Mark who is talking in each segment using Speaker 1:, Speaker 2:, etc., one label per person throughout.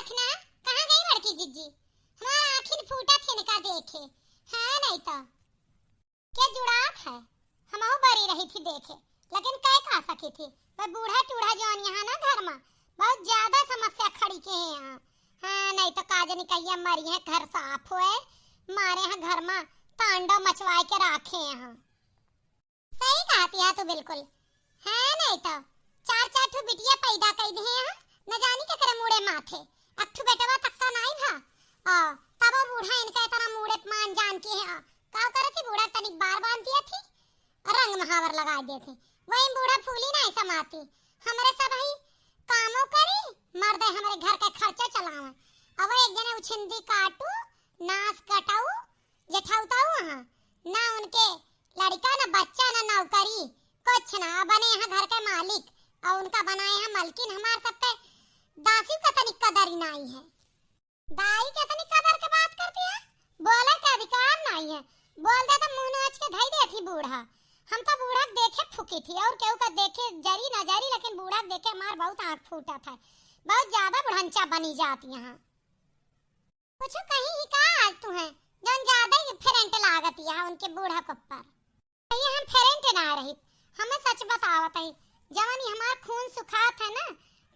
Speaker 1: रखना। कहाँ गई बड़की जिज्जी? हमारा आखिर फूटा थे निका देखे है नहीं तो क्या जुड़ात है। हमहू बरी रही थी देखे, लेकिन कह खा सकी थी। वह बूढ़ा टूढ़ा जौन यहाँ ना घर में बहुत ज्यादा समस्या खड़ी के हैं यहाँ। हाँ नहीं तो काजनी कहिया मरी है, घर साफ हुए मारे हैं घर में तांडव मचवाए के रखे यहाँ। सही कहती है तू बिल्कुल। है नहीं तो चार चार ठो बिटिया पैदा कर दी है यहाँ, न जानी के करे मुड़े माथे। अठू बेटवा तक्का नहीं भा तब बूढ़ा इनका इतना मुड़े मान जान के है का करे थी। बूढ़ा तनिक बार बांध दिया थी, रंग महावर लगा दिए थे। वही बूढ़ा फूली नहीं समाती। हमारे सब ही कामों करी मर्दे हमारे घर का खर्चा चलावे। अब एक जने उछिंदी काटू नास कटाऊ जेठाउताऊ हां ना उनके लड़का ना बच्चा ना नौकरी कुछ ना बने यहाँ घर के मालिक और उनका बनाए हैं मलकिन। हमार सबके दासी का तनिक कदर ही नहीं है। दाई के तनिक कदर के बात करती है, बोले का अधिकार नहीं है। बोल दे तो मुंह नोच के धई दे थी बूढ़ा। हम तो बूढ़ा देखे फुकी थी और केहू का देखे जरी ना जरी, लेकिन बूढ़ा देखे हमार बहुत आंख फूटा था। बहुत ज्यादा बुढ़ंचा बनी जाती यहाँ। कुछ कहीं ही का आज तू है जौन ज्यादा ही फेरेंट लागत यहाँ उनके बूढ़ा के ऊपर। ये हम फेरेंट ना रही, हमें सच बतावत है। जवानी हमार खून सुखात है ना,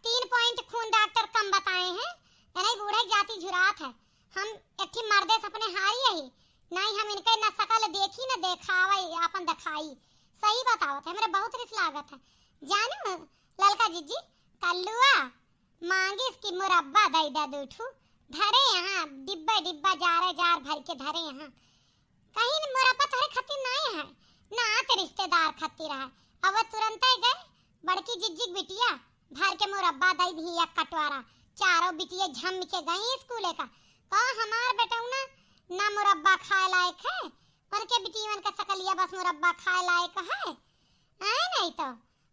Speaker 1: 3 पॉइंट खून डॉक्टर कम बताए हैं। नहीं बूढ़े जाति झुरात है। हम एक मर्दे सपने हारी यही नहीं, हम इनके न सकल देखी न देखावा अपन दिखाई। सही बतावत है, मेरे बहुत रिस लागत है। जानू ललका जिज्जी कल्लुआ मांगी इसकी मुरब्बा दई दे दूठू धरे यहाँ डिब्बा डिब्बा जार भर के धरे यहाँ। कहीं मुरब्बा तोरे खातिर नहीं है ना ते रिश्तेदार खातिर है। अब तुरंत ही गए बड़की जिज्जी बिटिया भर के मुरब्बा दई दी एक कटोरा। चारों बिटिया झम के गई स्कूले का हमार बेटौना ना मुरब्बा खाए लायक है, उनके बिटियन का सकलिया बस मुरब्बा खाए लायक है। नहीं तो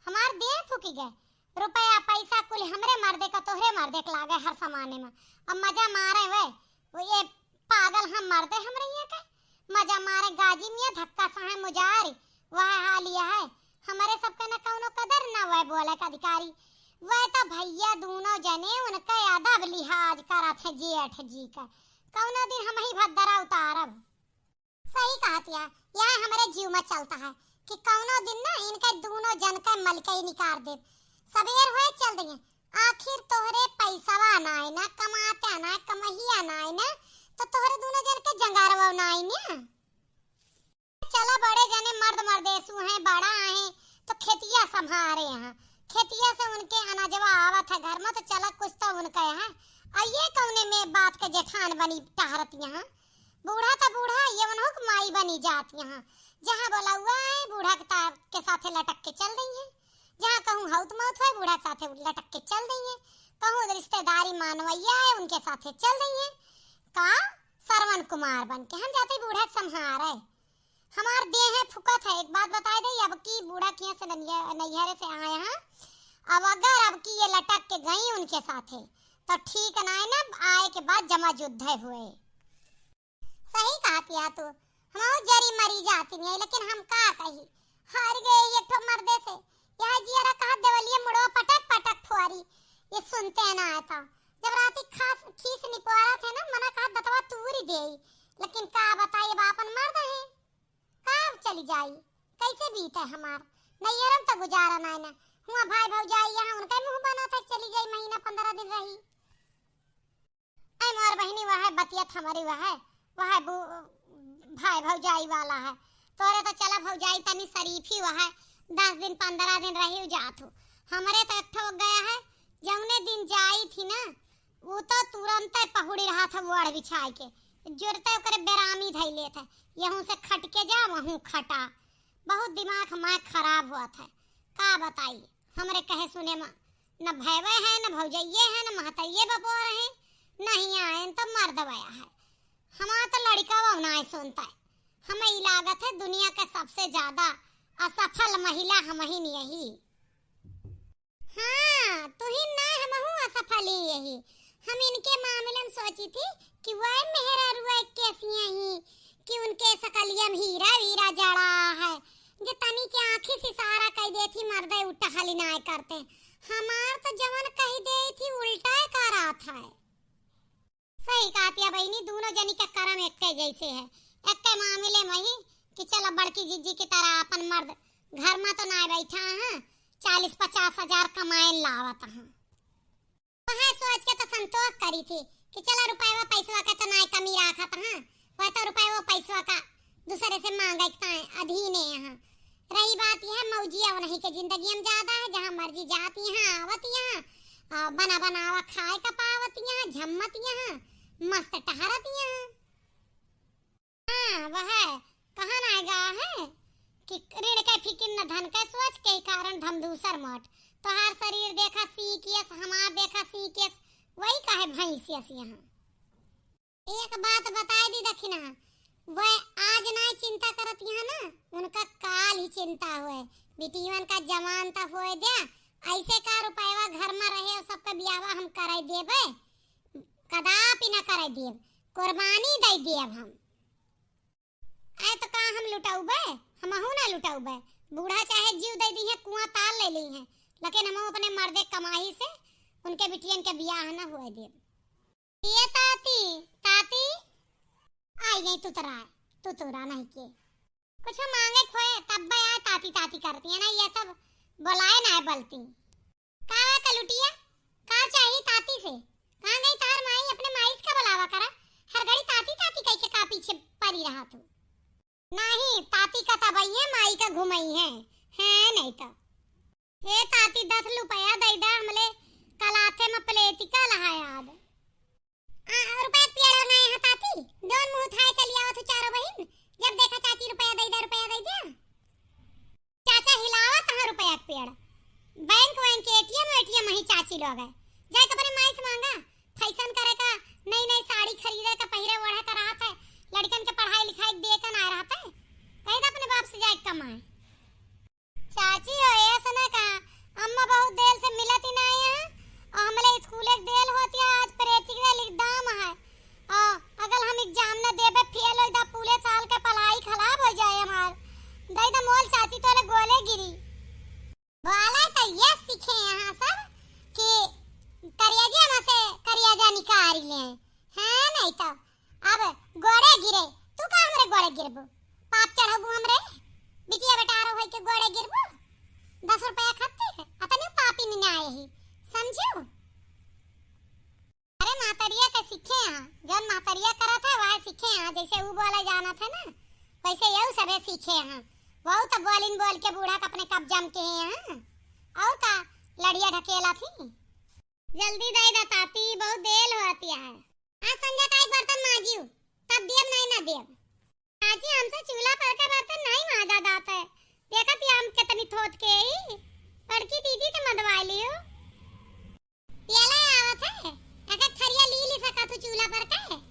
Speaker 1: हमार देह फूकी गए। रुपया पैसा कुल हमरे मर्दे का तोहरे मर्दे के लागे हर समाने में। अब मजा मारे वो ये पागल हम मर्दे हमरे ये के मजा मारे गाजी मियां धक्का सहे मुजारी वह हाल ये है। हमारे सबके न कौनो कदर ना वह बोले का अधिकारी। वह तो भैया दोनों जने उनका अदब लिहाज करत है जेठ जी का। कौनो दिन हम ही भद्दरा उतारब। सही कहतिया यह हमारे जीव में चलता है कि कौनो दिन ना इनके दोनों जन का मलके ही निकाल दे। सबेर होए चल देंगे आखिर तोहरे पैसावा नाई ना कमाते ना कमहिया नाई ना तो तोहरे दोनों जन के जंगारवा नाई ना। चला बड़े जने मर्द मर्देसु हैं बड़ा है तो खेतिया संभारे यहाँ। खेतिया से उनके अनाजवा आवत है घर में तो चला कुछ तो उनका है। ये कौने में बात के जेठान बनी टहरत यहाँ। बूढ़ा तो बूढ़ा ये मनोक माई बनी जात यहाँ। जहाँ बोला हुआ है बूढ़ा के साथे लटक के चल रही है। जहाँ कहूँ हौत मौत है बूढ़ा के साथे लटक के चल रही है। कहूँ रिश्तेदारी मानवैया है उनके साथे चल रही है। का सरवन कुमार बन के हम जाते बूढ़ा संहार है। हमार देह है फुकत है। एक बात बता दे अब की बूढ़ा किया से नैहरे से आए हैं। अब अगर अब की ये लटक के गई उनके साथे तो ठीक ना है ना आए के बाद जमा युद्ध हुए। सही कहती है तू। हम जरी मरी जाती है लेकिन हम का कही हार गए ये ठो मर्दे से। यह जियारा कहा देवलिए मुड़ो पटक पटक फुआरी ये सुनते ना आता। जब राती खास खीस निपोरा थे ना मना कहा दतवा तूरी दे लेकिन का बताइए बापन मर्द है कब चली जाई कैसे बीते हमार नैहरम तो गुजारा नहीं ना हुआ। भाई भौजाई यहाँ उनका मुंह बना था चली गई महीना 15 दिन रही। ऐ मोर बहनी वह बतियत हमारी वह भाई भौजाई वाला है। तोरे तो चला भौजाई तनी शरीफी वह 10 दिन 15 दिन रही जात हो। हमारे तो एक हो गया है जौने दिन जाई थी ना वो तो तुरंत पहुड़ी रहा था वड़ बिछाए के जुरते करे बेरामी धई लेत है। यहूं से खट के जा वहूं खटा। बहुत दिमाग हमारा खराब हुआ था। का बताई हमरे कहे सुने में न भैवे है न भौजाइये है न महतइये बपोर है नहीं आए तो मर्दवया है। हमारा तो लड़का वो नहीं सुनता है। हमें लागत है दुनिया के सबसे ज्यादा असफल महिला हम ही यही। हाँ तू ही ना हम हूँ असफल ही यही। हम इनके मामले में सोची थी कि वह मेहरा रुआ कैसियां ही कि उनके सकलिया में हीरा वीरा जड़ा है जो तनी के आंखी से सारा कह दे थी मर्दे उठा हली ना करते। हमार तो जवन कह दे थी उल्टा करा था। ही कहती है बहनी, दोनों जनी के कर्म एक के जैसे है। एक के मामले में ही कि चलो बड़की जीजी की तरह अपन मर्द घर में तो ना बैठा है, 40-50 हजार कमाए लावत है। वह सोच के तो संतोष करी थी कि चला रुपया पैसा का तो ना कमी रखत है, वह तो रुपया पैसा का दूसरे से मांगता है, अधीन है यहाँ। रही बात यह मौजिया नहीं के जिंदगी में ज्यादा है, जहाँ मर्जी जाती हैं आवती हैं, बना बनावा खाए का पावती हैं, झम्मत यहाँ मस्त टहरत यहाँ। हाँ वह कहाँ ना गा है कि ऋण के फिकिर न धन के सोच के कारण धम दूसर मठ। तो हर शरीर देखा सीकियस, हमार देखा सीकियस, वही कहे भैंसियस यहाँ। एक बात बताए दी दखिना, वह आज ना चिंता करत यहाँ ना, उनका काल ही चिंता हुए। बिटियन का जवान तक होए दिया, ऐसे का रुपया घर में रहे और सबका ब्याह हम कराई देबे, कदापि न कराई देब, कुर्बानी दे देब हम। आए तो कहाँ हम लुटाऊबे, हमहू ना लुटाऊबे। बूढ़ा चाहे जीव दे दी है, कुआं ताल ले ली है, लेकिन हम अपने मर्दे कमाई से उनके बिटियन के ब्याह ना हुए देब। ये ताती ताती आई नहीं, तू तुरा नहीं के कुछ मांगे खोए तब आए ताती ताती करती है ना, ये सब बुलाए ना बलती। कहाँ का लुटिया, कहाँ चाहिए ताती से, कहाँ गई तार माई, अपने माई का बुलावा करा, हर घड़ी ताती ताती कह के का पीछे पड़ी रहा तू। नहीं ताती का तबैये माई का घुमई है नहीं तो हे ताती 10 रुपया दे दा, हमले कलाथे में प्लेटी का लहा याद रुपया पेड़ नहीं है ताती, दोन मुंह थाए चली आवत चारों बहन, जब देखा चाची रुपया दे दिया। चाचा हिलावा तहां रुपया पेड़, बैंक एटीएम ही चाची लोग है, जाए के अपने माई से मांगा, फैशन करे का, नई साड़ी खरीदे का, पहिरे ओढ़े का रहा था, लड़कन के पढ़ाई लिखाई दे का ना रहा था, कहीं तो अपने बाप से जाए कमाए। चाची हो ऐसा ना कहा, अम्मा बहुत देर से मिलत ही नहीं है, और हमले स्कूल एक देर होती है, आज प्रैक्टिकल एग्जाम है, और अगर हम एग्जाम न देबे फेल हो जा, पूरे साल का पढ़ाई खराब हो जाए हमार। दई द मोल चाची तोरे गोले गिरी वाला तो ये सीखे यहाँ सब कि करियाजी हम से करियाजा निकाल ले हैं, नहीं तो अब गोड़े गिरे, तू का हमरे गोड़े गिरबू, पाप चढ़बू हमरे बिटिया बेटारो होई के गोड़े गिरबू, 10 रुपया खाते है अतने पापी नहीं आए ही, समझो। अरे मातरिया के सीखे यहाँ, जब मातरिया करा था वह सीखे यहाँ, जैसे वो बोला जाना था ना वैसे यही सबे सीखे यहाँ। वो तो बोल के बूढ़ा का अपने कब्जा में के यहाँ, और का लड़िया ढकेला थी। जल्दी दे दा ताती, बहुत देर होती है। आज संजय का एक बर्तन मांजियो, तब देव नहीं ना देव। आजी हमसे चूल्हा पर का बर्तन नहीं मांजा जाता है, देखा थी हम कितनी थोत के ही, पड़की दीदी तो मदवा लियो। पेला आवत है, अगर थरिया ली सका तू चूल्हा पर का,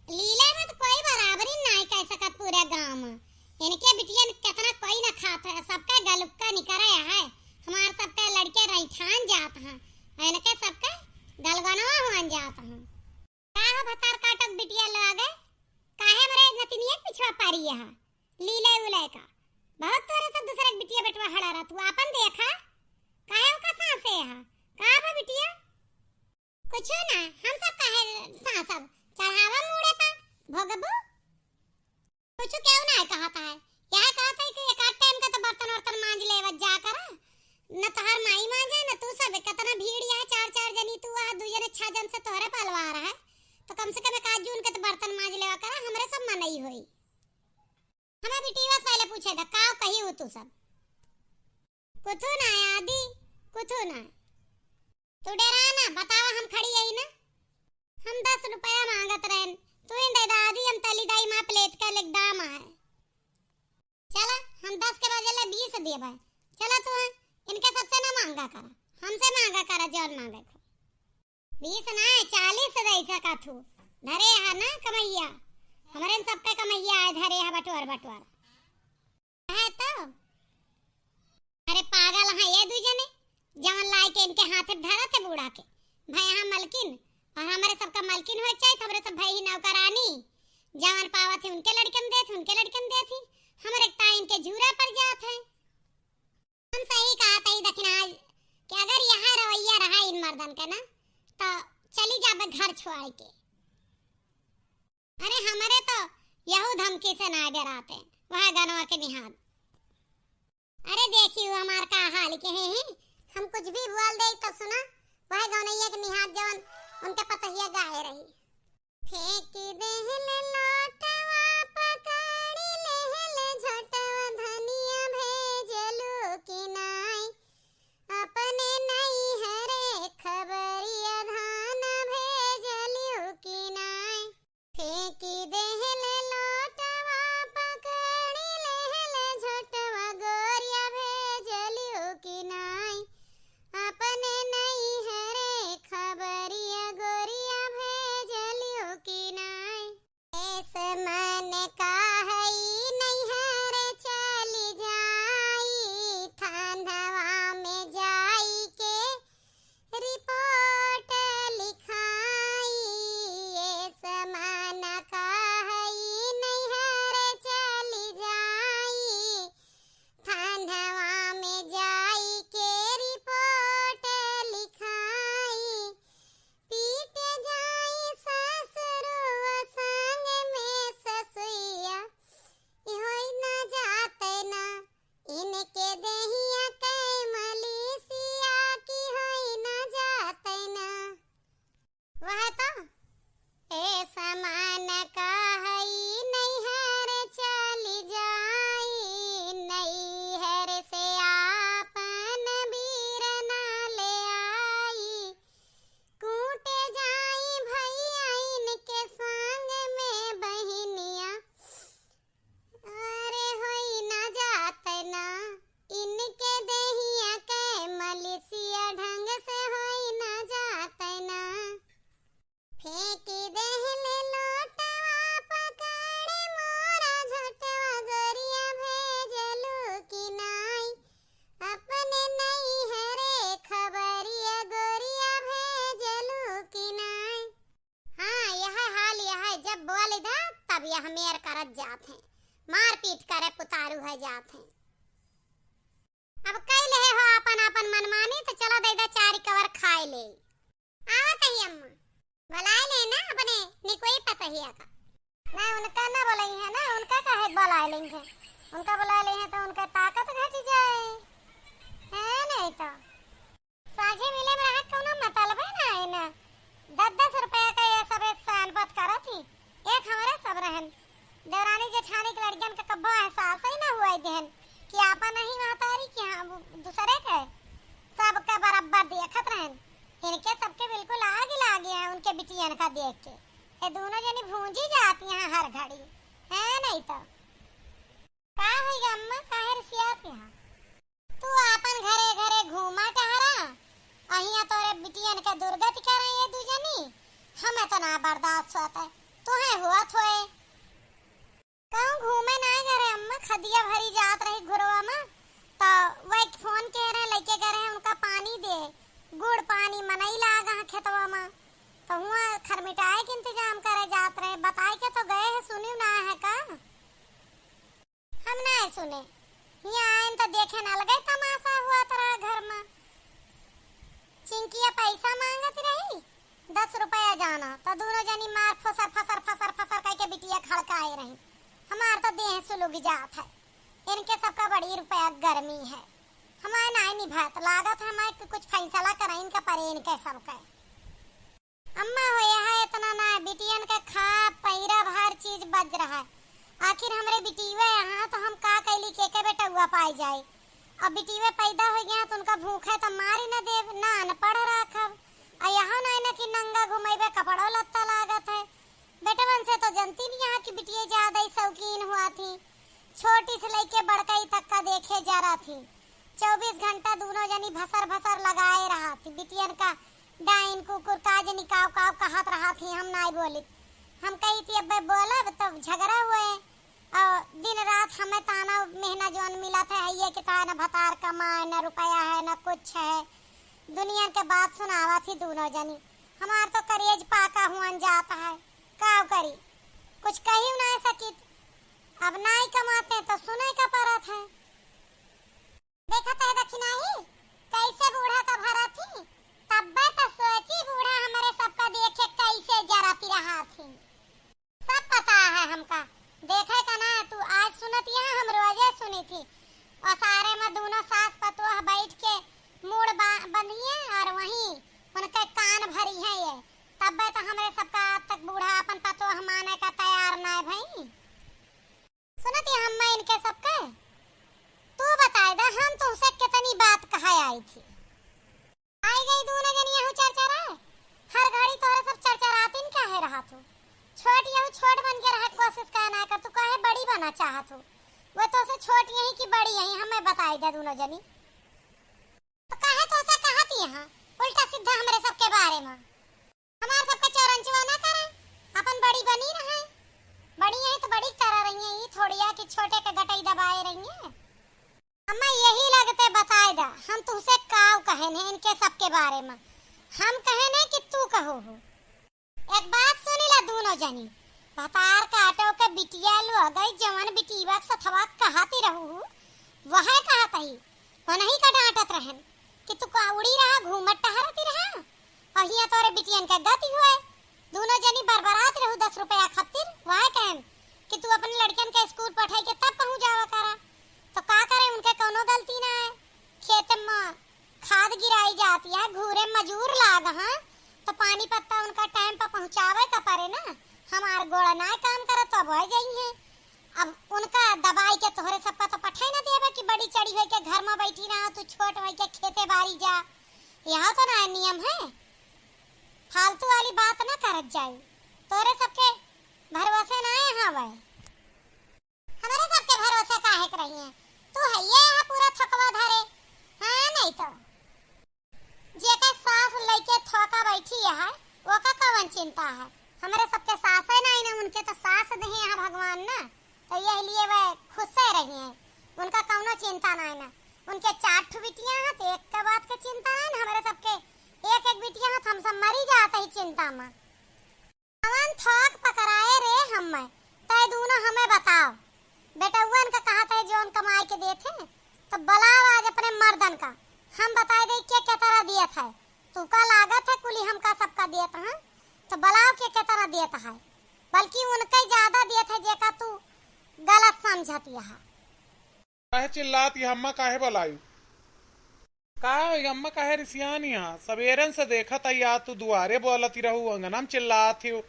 Speaker 1: लीले में तो कोई बराबरी नहीं कह सकत पूरे गांव में। इनके बिटिया कितना कोई ना खाता है, सबका गलुक्का निकरा है, हमार सबका लड़के रैठान जात हैं, इनके सबका गलगनवा हुआन जात हैं। का हो भतार काटक बिटिया लागे, काहे मरे नतिनिया पिछवा पारी है, लीले उले का बहुत तोरे सब दूसरे बिटिया बेटवा हड़ा रहा, तू अपन देखा काहे का सांसे है, का बा बिटिया कुछ ना, हम सब काहे सांसब चढ़ावा मुड़े पा भोगबू, कुछ क्यों ना कहता है, यह कहता है कि एक आध टाइम का तो बर्तन मांज लेवत जा कर, न तो हर माई मांजे न तू, सब कितना भीड़ है, 4 जनी तू आ, 2 जने 6 जन से तोहरे पलवा रहा है, तो कम से कम एक आध जून के तो बर्तन मांज लेवा कर, हमरे सब मन नहीं होई। हमें बिटिया पहले पूछे था का कही हो तू सब, कुछ ना आदि कुछ ना, तू डरा ना, बतावा हम खड़ी है ना, हम 10 रुपया मांगत रहे, तू इन दे दादी हम तली दाई मां प्लेट का लिख दाम है, चला हम 10 के बदले 20 देबे, चला तू इनके सबसे ना मांगा करा, हमसे मांगा करा, जौन मांगे को 20 ना 40 दे सका तू, धरे है ना कमैया, हमारे सबका कमैया है, धरे है बटवार है तो। अरे पागल है ये 2 जने, जवन लाई के इनके हाथ धरा थे बूढ़ा के, भाई हम मलकिन और हमारे सबका मलकिन हो चाहे, हमारे सब भाई ही नौकरानी, जवन पावा थे उनके लड़कन दे थी, हमारे टाइम के जूरा पर जात है। हम सही कहा था ही दखना कि अगर यहाँ रवैया रहा इन मर्दन का ना, तो चली जाबे घर छोड़ के, अरे हमारे तो यहू धमकी से ना डराते, वह गनवा के निहाल। अरे देखियो हमार का हाल के हैं, हम कुछ भी बोल दे तो सुना, वह गनैया के निहाल जवन उनके पतहिया गाए रही। फेंक देहले लोटवा पकड़ी लेहले झटवा धनिया भेजलू कि नाई, अपने नहीं हरे खबरिया धान भेजलू कि नाई। फेंक देहले लोटवा पकड़ी लेहले झटवा गोरिया भेजलू कि नाई, अपने नहीं हरे खबरिया गोरिया भेजलू कि नाई। ऐस मन काहई नहीं हरे चली जाई, थानवा में जाई के रिपोर्ट लिखाई। ऐस मन काहई नहीं हरे चली जाई, थानवा में जाई के रिपोर्ट लिखाई। पीट जाई ससुरुआ संग में ससुइया, होई ना जाते ना इनके देहिया के मलीसिया की, होई ना जाते ना। वह तो ए समान कहई नहीं हर चली जाई, नहीं हर से आपन बीर ना ले आई। कूटे जाई भैया इनके संग में बहिनिया, अरे होई ना जाते ना इनके देहिया के मलीसिया, ढंग से होई ना जाते ना। फेंक देहले लोटवा पकड़े मोरा झटवा गोरिया भेजलू कि नाई, अपने नहीं हरे खबरिया गोरिया भेजलू कि नाई। हाँ यह हाल यह जब बोल दा तब यह मेर करत जात हैं, मार पीट करे पुतारू है जात हैं। अब कई ले हो अपन अपन मनमानी, तो चलो दे दा चारी कवर खाए ले। आवत ही अम्मा बुलाए ले ना अपने निकोई पतहिया का। ना उनका ना बुलाई है ना, उनका काहे बुलाए लेंगे, उनका बुला ले हैं तो उनका ताकत घट जाए है नहीं तो साझे मिले में रहा कोनो मतलब है ना। है ना 10-10 रुपया का ये सब सानबत करा थी, एक हमारे सब रहन देवरानी जेठानी की लड़कियन का कब्बा एहसास ही ना हुआ देहन कि आपा नहीं महतारी कि हाँ दूसरे के सबका बराबर देखत रहन। इनके सबके बिल्कुल आग लागे हैं उनके बिटियन का देख के, ये दोनों जनी भूंजी जाती हैं हर घड़ी है नहीं तो। का होई अम्मा काहे रसियात यहाँ, तू अपन घरे घरे घूमा टहरा, अहिया तोरे बिटियन के दुर्गति करे ये दू जनी, हमें तो ना बर्दाश्त होता है, तुहे हुआ थोए। कहूँ घूमे ना घरे अम्मा, खदिया भरी जात रही घुरवा में, तो वह फोन कह रहे लेके गए रहे उनका पानी दे, गुड़ पानी मनई लागा है खेतवा में, तो हुआ खरमिटाए के इंतजाम करे जात रहे, बताए के तो गए है, सुनी ना है का हम ना सुने। यहाँ आए तो देखे ना लगे तमाशा हुआ तेरा घर में। चिंकिया पैसा मांगत रही 10 रुपया जाना, तो दोनों जनी मार फसर फसर फसर फसर करके बिटिया खड़काए रही। हमार तो देह सुलग जात है, इनके सबका बड़ी रुपया गर्मी है, हमारे नाई निभात लागत है हमारे कुछ फैसला करा इनका परे इनके सबका। अम्मा हो है इतना ना बिटियन का खा पैरा हर चीज बज रहा है, आखिर हमरे बिटिया यहाँ तो हम का कैली के बेटा हुआ पाई जाए। अब बिटिया पैदा हो गया तो उनका भूख है तो मारी न देव ना अनपढ़ रखब, और यहाँ ना कि नंगा घुमेबे कपड़ो लत्ता लागत है। बेटवन से तो जनती नहीं यहाँ की बिटिया ज्यादा ही शौकीन हुआ थी, छोटी से लेके बड़कई तक का देखे जा रहा थी, 24 घंटा दोनों जनी भसर भसर लगाए रहा थी। बिटियन का डाइन कुकुर काज निकाव काव कहत रहा थी, हम नहीं बोली, हम कही थी अब बोलब तो झगड़ा हुए, और दिन रात हमें ताना महीना जोन मिला था ये कि न भतार कमाए न रुपया है न कुछ है, दुनिया के बात सुनावा थी दोनों जनी। हमार तो करेज पाका हुआ जाता है, काव करी कुछ कही ना सकी, अब नहीं कमाते तो सुने का परत है। देखा है दक्षिणाही कैसे बूढ़ा का भरा थी, तब तो सोची बूढ़ा हमारे सबका देखे कैसे जराती रहा थी, सब माने का तैयार ना है भाई। सुनती हम मैं इनके सबके तू बताए दा हम तुमसे कितनी बात कहा आई थी। आई गई दोनों जनी यहू चरचरा हर घड़ी तोरे सब चरचरातीन काहे रहा तू। छोट यहू छोट बन के रहे कोशिश करना कर, तू काहे बड़ी बना चाहत हो। वो तो से छोट यही की बड़ी यही हमें बताई दे दोनों जनी। तो काहे तो से कहती यहां उल्टा सीधा हमरे सबके बारे में हमार सबके चौरंचवा ना करे, अपन बड़ी बनी रहे। बड़ी है तो बड़ी तरह रही है, ये थोड़ी है कि छोटे के गटई दबाए रही है। अम्मा यही लगते बताए दा हम तुमसे काव कहे ने इनके सबके बारे में। हम कहे ने कि तू कहो हो। एक बात सुनी ला दोनों जनी, पतार काटो के बिटिया लो गई जवन बिटीवा सथवा कहती रहू वह कहत ही वो नहीं का डांटत रहन कि तू का उड़ी रहा घूमत टहरती रहा और हिया तोरे बिटियन के गति हुए। दोनों जनी बरबरात रहू 10 रुपया खातिर वह कहन कि तू अपने लड़कन के स्कूल पढ़ाई के तब पहुंच जावा करा। तो का करे उनके कोनो गलती ना है। खेत में खाद गिराई जाती है, घूरे मजूर लाग हां तो पानी पत्ता उनका टाइम पर पहुंचावे का परे ना। हमार गोड़ा ना काम करे तो भय जाई है। अब उनका दबाई के तोहरे सब तो पठाई ना देबे कि बड़ी चढ़ी होई के घर में बैठी रहा तू छोट होई के खेते बारी जा। यहां तो ना नियम है, फालतू वाली बात ना करत जाई। तोरे सबके भरोसे ना है हवे, हमारे सबके भरोसे काहे कर रही है। तू है ये है पूरा थकवा धरे हां नहीं तो जेके सास लेके थोका बैठी है वो का कवन चिंता है। हमारे सबके सास है ना इन्हें उनके तो सास दे हैं भगवान ना, तो ये लिए वे खुश से रही हैं, उनका कौनो चिंता ना है ना। उनके 4 बिटियां हैं तो एक के बात के चिंता है ना। हमारे सबके एक एक बिटिया हम सब मरी जाते ही चिंता में। अवन थोक पकड़ाए रे हमें तय दोनों हमें बताओ बेटा उन का कहा था जो उन कमाई के देते तो बलाव आज अपने मर्दन का हम बताए दे क्या तरह दिया था। तू का लागत है कुली हमका सबका दिया था तो बलाव के तरह दिया है, बल्कि उनका ज्यादा दिया था जेका तू गलत समझती है।
Speaker 2: काहे चिल्लाती हम्मा काहे बुलाई का अम्मा काहे रिसियानी है। सवेरन से देखा था या तू दुआरे बोलती रहू अंगना में चिल्लाती हो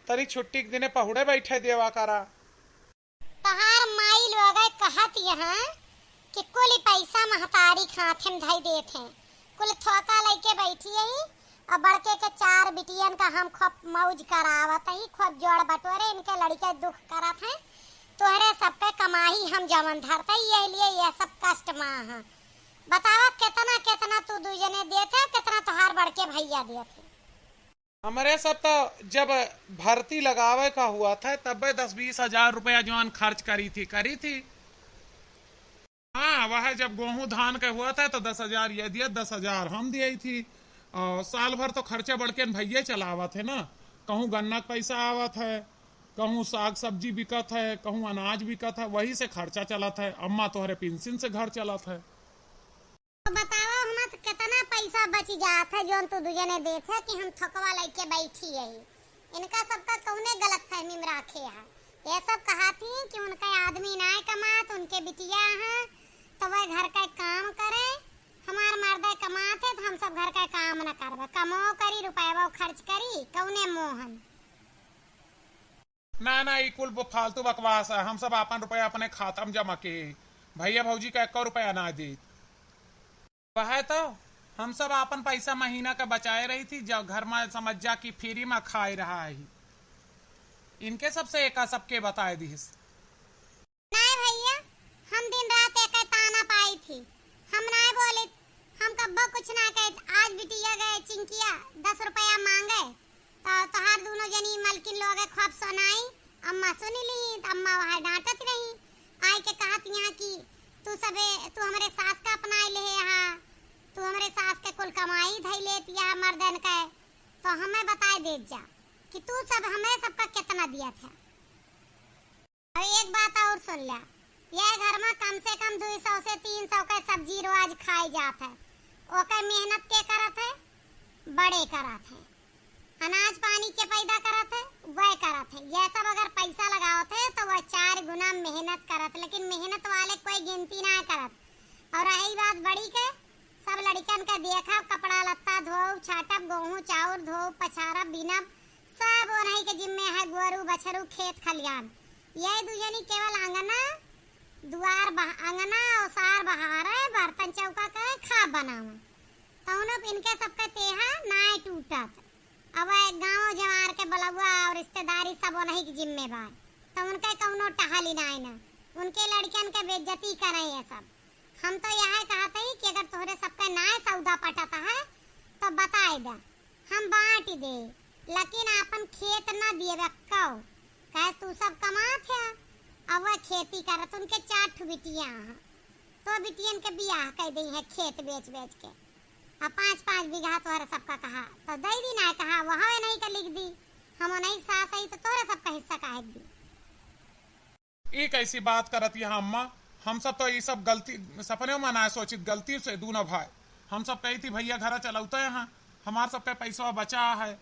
Speaker 2: तरी छुट्टी के दिने पहुड़े बैठे देवा करा।
Speaker 1: तहार माई लोग कहत यहाँ कि कुल पैसा महतारी खाथे में धई देत हैं, कुल थोका लेके बैठी है और बड़के के 4 बिटियन का हम खूब मौज करावत ही खूब जोड़ बटोरे इनके लड़के दुख करत हैं। तोहरे सबके कमाई हम जवन धरते ये लिए ये सब कष्ट में है। बतावा कितना कितना तू दूजने देते कितना तोहार बड़के भैया देते।
Speaker 2: हमारे सब तो जब भर्ती लगावे का हुआ था तब 10-20 हजार रुपया जवान खर्च करी थी। हाँ वह जब गेहूं धान का हुआ था तो 10,000 ये दिया, 10,000 हम दिए थी। और साल भर तो खर्चे बढ़ के भैया चलावत है ना। कहूँ गन्ना का पैसा आवत है, कहूँ साग सब्जी बिकत है, कहूँ अनाज बिकत है, वही से खर्चा चलत है। अम्मा तोहरे पेंशन से घर चलत है।
Speaker 1: तो बताओ हमारे से कितना पैसा बच जाता है जो तू दूजने देते कि हम थकवा लेके बैठी है। इनका सबका कौने गलत फहमी में रखे है। ये सब कहती कि उनका आदमी ना कमात उनके बिटिया है तो वह घर का काम करे, हमार मर्द कमाते तो हम सब घर का काम न करबे, कमो करी रुपया खर्च करी कौने मोहन।
Speaker 2: ना ई कुल फालतू बकवास है। हम सब अपन रुपया अपने खाता में जमा के भैया भौजी का 1 रुपया ना दी। वह तो हम सब अपन पैसा महीना का बचाए रही थी जब घर में समझ जा की फ्री में खाए रहा है। इनके सबसे एक सबके बताए दी
Speaker 1: नहीं भैया हम दिन रात एक ताना पाई थी, हम नहीं बोले, हम कब्बो कुछ ना कहे। आज बिटिया गए चिंकिया 10 रुपया मांगे तो तोहार दोनों जनी मलकिन लोग खूब सुनाई। अम्मा सुनी ली तो अम्मा वहां डांटत रही आई के कहत यहाँ की तू हमारे सास का अपना ले यहाँ, तू हमारे सास के कुल कमाई धई लेती है मर्दन का। तो हमें बताए दे जा कि तू सब हमें सबका कितना दिया था। और एक बात और सुन लिया, यह घर में कम से कम 200 से 300 का सब्जी रोज खाई जात है। ओके मेहनत के करत है, बड़े करत है, अनाज पानी के पैदा करत है वह करत है। यह सब अगर पैसा लगावत है तो वह 4 गुना मेहनत करत, लेकिन मेहनत वाले कोई गिनती ना करत। और रही बात बड़ी के सब लड़कन का देखब कपड़ा लत्ता धोब छाटब गेहूं चाउर धोब पछारब बिनब सब ओनही के जिम्मे है, गोरू बछरू खेत खलियान। ये दुजनी केवल आंगना दुआर अंगना ओसार बहारे बर्तन चौका करे खा बनावे। तौनो इनके सबके तेहा नाय टूटत। अब गांव जवार के बलुआ और रिश्तेदारी सब ओनही की जिम्मेवार। तो उनके कौनो टहली नाय ना, उनके लड़कियन के बेइज्जती करे ये सब। हम तो यह कहते ही कि अगर तोहरे सबके नाय सौदा पटता है तो बताए दे, हम बांट दे, लेकिन अपन खेत न दिए कहो। कहे तू सब कमात है, अब वह खेती करत। उनके 4 बिटिया हैं, तो बिटियन के बियाह कह दी है खेत बेच बेच के। अब 5-5 बीघा तोहरे सबका कहा तो दे दी ना, कहा वहाँ नहीं का लिख दी। हम नहीं सास आई तो तोहरे सबका हिस्सा काहे दी।
Speaker 2: एक ऐसी बात करत यहाँ अम्मा, हम सब तो ये सब गलती सपने में ना सोचित, गलती से दूना भाई। हम सब कही थी भैया घर चलाते हैं, हमार सबका पैसा बचा है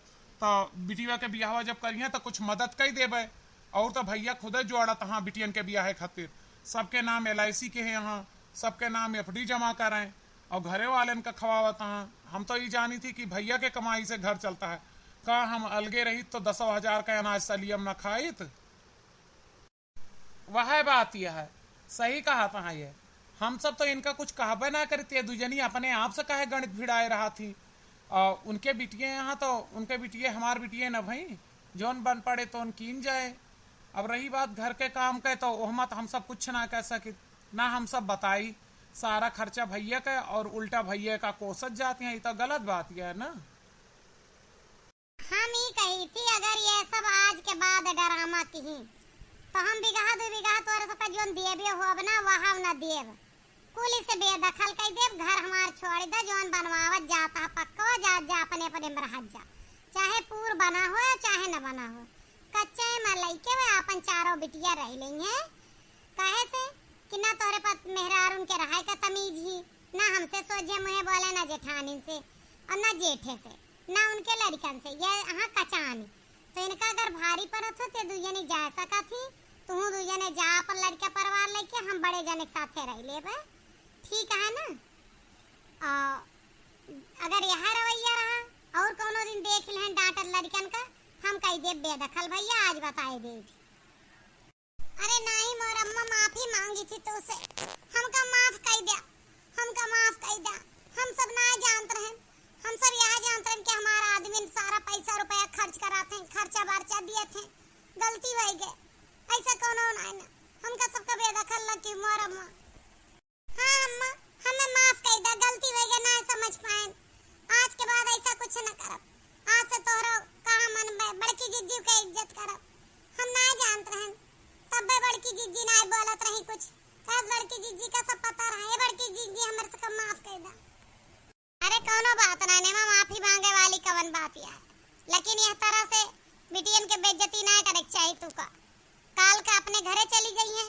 Speaker 2: तो बिटिया के बियाह जब करिए तो कुछ मदद कई देवे। और तो भैया खुद जोड़त हाँ बिटियन के बियाह खातिर, सबके नाम LIC के हैं यहाँ, सबके नाम FD जमा कराएं और घरे वाले का खवावत हाँ। हम तो ये जानी थी कि भैया के कमाई से घर चलता है, का हम अलगे रही तो 10,000 का अनाज सलियम न खाइत। वह बात यह है, सही कहा था ये। हम सब तो इनका कुछ कहबे ना करती, दुजनी अपने आप से कहे गणित भिड़ाए रहा थी। और उनके बिटिए यहाँ तो उनके बिटिए हमार बिटिए न भाई, जोन बन पड़े तो उन कीन जाए। अब रही बात घर के काम के, तो वह मत हम सब कुछ ना कह सके ना। हम सब बताई सारा खर्चा भैया का और उल्टा भैया का कोसत जाती है, ये तो गलत बात यह है ना।
Speaker 1: हम ही कही थी अगर ये सब आज के बाद ड्रामा की तो हम बिगहा 2 बिगहा तोरे सबका जोन दिए हो ना वहां न देव, कुली से बेदखल कई देव। घर हमार छोड़ दे, जोन बनवावत जाता पक्का जा जा अपने अपने में रह जा, चाहे पूर बना हो चाहे न बना हो। कच्चे में लइके वे अपन 4 बिटिया रह लेंगे, कहे से कि ना तोरे पत मेहरार उनके रहाय का तमीज ही ना। हमसे सोचे मुहे बोले ना जेठानी से और ना जेठे से ना उनके लड़कन से, ये यहाँ कचानी। तो इनका अगर भारी पड़त हो तो दुजनी जा सका थी, तू दुजने जा अपन लड़का परिवार लेके हम बड़े जने के साथे रह लेबे, ठीक है ना। अगर यह रवैया रहा और कोनो दिन देख लें डांटल लड़कन का, हम कह दे बेदखल भैया आज बताए दे। अरे नहीं मोर अम्मा माफी मांगी थी तो उसे हमका माफ कर दिया, हमका माफ कर दिया। हम सब ना जानते हैं, हम सब यह जानते हैं कि हमारा आदमी सारा पैसा रुपया खर्च कराते हैं, खर्चा बार्चा दिए थे, गलती हो गई। ऐसा कोनो नहीं ना, हमका सबका बेदखल लगी मोर अम्मा। हाँ अम्मा हमें माफ कर दे, गलती हो गई ना समझ पाए, आज के बाद ऐसा कुछ न करब। आज से तोहरो कहा मन में बड़की जिज्जी के इज्जत करब। हम ना जानते हैं तब बड़की जिज्जी ना बोलत रही कुछ, कस बड़की जिज्जी का सब पता रहा है। बड़की जिज्जी हमर से माफ कर दे। अरे कोनो बात ना ने, माफी मांगे वाली कवन बात है, लेकिन यह तरह से बिटियन के बेइज्जती ना करे चाहिए। तू का काल का अपने घरे चली गई है,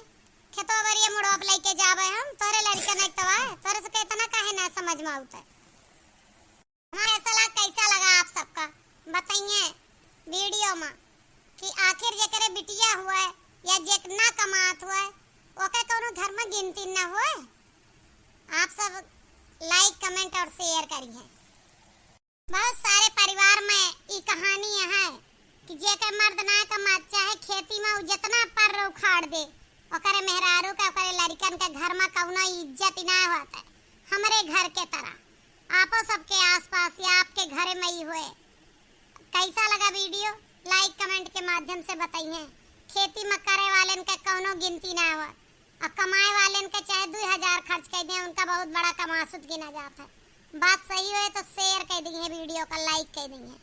Speaker 1: खेतो बरिया मुड़ोप लेके जावे हम, तोरे लड़का नहीं तो है, तोरे से इतना काहे ना समझ में आवता। हमारा फैसला कैसा लगा आप सबका बताइए वीडियो में, कि आखिर जेकरे बिटिया हुआ है या जेक ना कमात हुआ है ओके कोनो धर्म गिनती ना हुए। आप सब लाइक कमेंट और शेयर करिए। बहुत सारे परिवार में ये कहानी है कि जेकर मर्द ना कमात चाहे खेती में जितना पर उखाड़ दे, ओकरे मेहरारू का ओकरे लड़कन के घर में कौनो इज्जत ना होता है। हमारे घर के तरह आपो सबके आसपास या आपके घर में ही हुए। कैसा लगा वीडियो लाइक कमेंट के माध्यम से बताइए। खेती में करे वाले का कौनो गिनती ना हो, और कमाए वाले का चाहे 2000 खर्च कर दें उनका बहुत बड़ा कमासुद गिना जाता है। बात सही हो तो शेयर कर दीजिए, वीडियो का लाइक कर दीजिए।